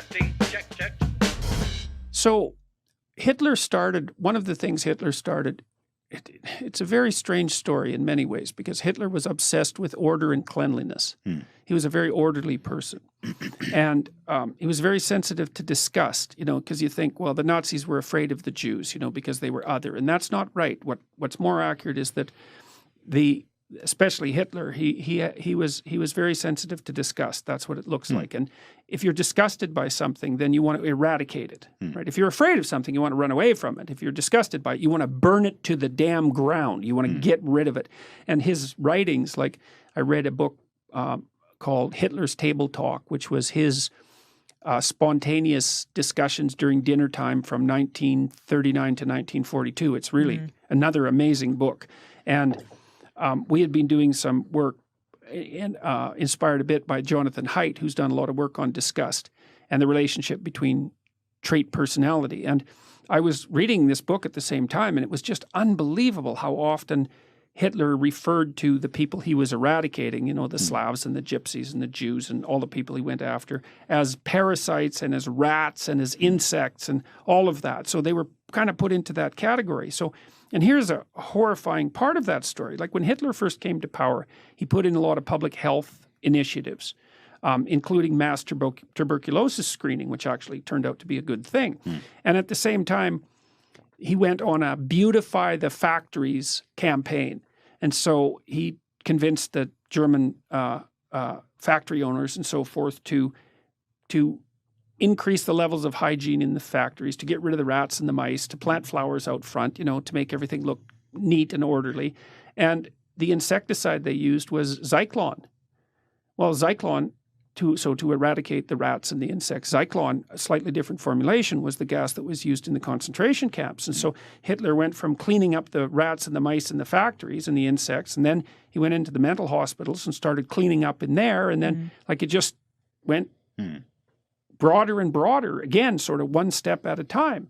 Testing, check, check. So Hitler started, one of the things Hitler started, it's a very strange story in many ways because Hitler was obsessed with order and cleanliness. He was a very orderly person. And he was very sensitive to disgust, because you think, well, the Nazis were afraid of the Jews, because they were other. And that's not right. What's more accurate is that especially Hitler, he was very sensitive to disgust. That's what it looks like. And if you're disgusted by something, then you want to eradicate it, right? If you're afraid of something, you want to run away from it. If you're disgusted by it, you want to burn it to the damn ground. You want to get rid of it. And his writings, like I read a book called Hitler's Table Talk, which was his spontaneous discussions during dinner time from 1939 to 1942. It's really another amazing book. And we had been doing some work inspired a bit by Jonathan Haidt, who's done a lot of work on disgust and the relationship between trait personality. And I was reading this book at the same time, and it was just unbelievable how often Hitler referred to the people he was eradicating, the Slavs and the Gypsies and the Jews and all the people he went after, as parasites and as rats and as insects and all of that. So they were kind of put into that category. And here's a horrifying part of that story. Like when Hitler first came to power, he put in a lot of public health initiatives, including mass tuberculosis screening, which actually turned out to be a good thing. And at the same time, he went on a beautify the factories campaign. And so he convinced the German factory owners and so forth to increase the levels of hygiene in the factories, to get rid of the rats and the mice, to plant flowers out front, to make everything look neat and orderly. And the insecticide they used was Zyklon. Well, Zyklon, to eradicate the rats and the insects, Zyklon, a slightly different formulation, was the gas that was used in the concentration camps. And so Hitler went from cleaning up the rats and the mice in the factories and the insects, and then he went into the mental hospitals and started cleaning up in there. And then it just went broader and broader, again, sort of one step at a time.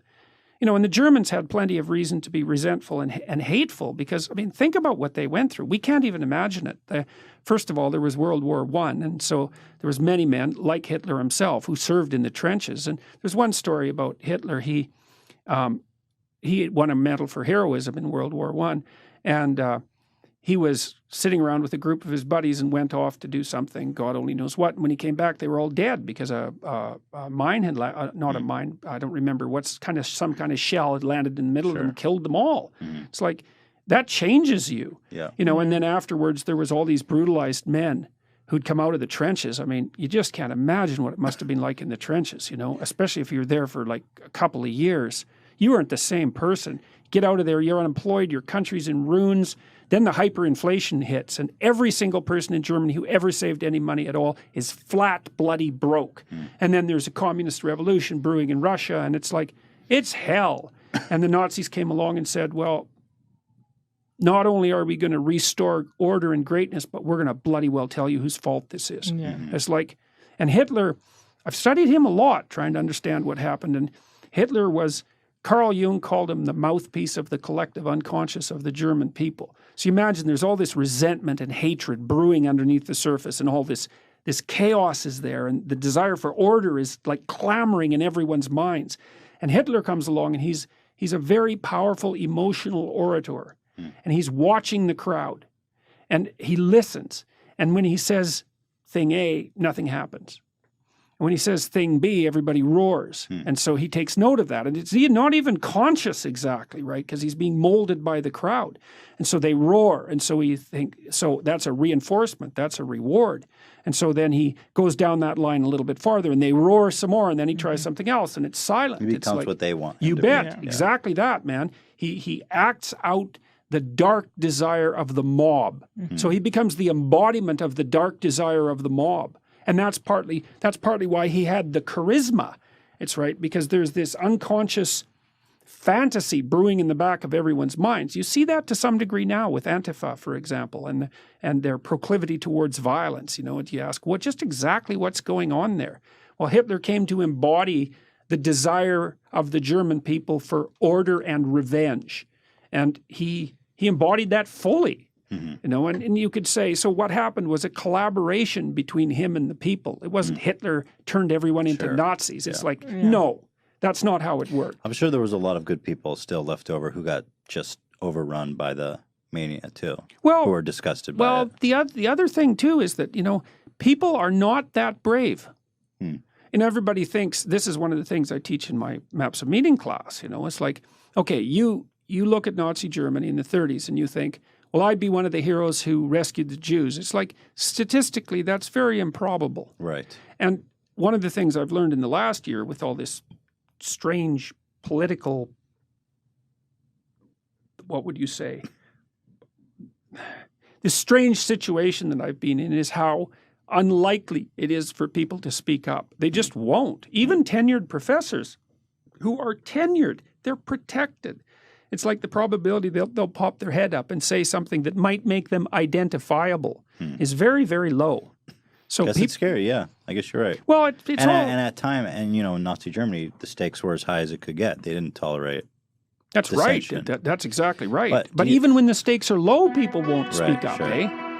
And the Germans had plenty of reason to be resentful and hateful because, think about what they went through. We can't even imagine it. First of all, there was World War I, and so there was many men, like Hitler himself, who served in the trenches. And there's one story about Hitler. He won a medal for heroism in World War I, and he was sitting around with a group of his buddies and went off to do something, God only knows what. And when he came back, they were all dead because a mine had, not a mine, I don't remember, some kind of shell had landed in the middle of them and killed them all. It's like, that changes you. And then afterwards, there was all these brutalized men who'd come out of the trenches. You just can't imagine what it must have been like in the trenches, especially if you were there for like a couple of years. You weren't the same person. Get out of there, you're unemployed, your country's in ruins. Then the hyperinflation hits, and every single person in Germany who ever saved any money at all is flat, bloody broke. And then there's a communist revolution brewing in Russia, and it's like, it's hell. And the Nazis came along and said, well, not only are we going to restore order and greatness, but we're going to bloody well tell you whose fault this is. It's like, and Hitler, I've studied him a lot trying to understand what happened, and Hitler was, Carl Jung called him the mouthpiece of the collective unconscious of the German people. So you imagine there's all this resentment and hatred brewing underneath the surface, and all this chaos is there, and the desire for order is like clamoring in everyone's minds. And Hitler comes along, and he's a very powerful emotional orator, and he's watching the crowd, and he listens. And when he says thing A, nothing happens. When he says thing B, everybody roars. And so he takes note of that. And it's not even conscious exactly, right? Because he's being molded by the crowd. And so they roar. And so so that's a reinforcement. That's a reward. And so then he goes down that line a little bit farther, and they roar some more, and then he tries something else, and it's silent. It becomes what they want. You bet. Exactly that, man. He acts out the dark desire of the mob. So he becomes the embodiment of the dark desire of the mob. And that's partly why he had the charisma. It's right, because there's this unconscious fantasy brewing in the back of everyone's minds. You see that to some degree now with Antifa, for example, and their proclivity towards violence. And you ask, just exactly what's going on there? Well, Hitler came to embody the desire of the German people for order and revenge. And he embodied that fully. You know, and you could say, so what happened was a collaboration between him and the people. It wasn't Hitler turned everyone into Nazis. It's like, no, that's not how it worked. I'm sure there was a lot of good people still left over who got just overrun by the mania too, well, who were disgusted by it. The other thing too is that, you know, people are not that brave. And everybody thinks, this is one of the things I teach in my Maps of Meaning class, you know, it's like, okay, you look at Nazi Germany in the 30s and you think, well, I'd be one of the heroes who rescued the Jews. It's like, statistically, that's very improbable. Right. And one of the things I've learned in the last year with all this strange political, what would you say? This strange situation that I've been in is how unlikely it is for people to speak up. They just won't. Even tenured professors who are tenured, they're protected. It's like the probability they'll pop their head up and say something that might make them identifiable is very, very low. So it's scary, yeah. I guess you're right. Well, it's and at time, and you know, in Nazi Germany, the stakes were as high as it could get. They didn't tolerate. That's right. That's exactly right. But even when the stakes are low, people won't speak up, sure. eh?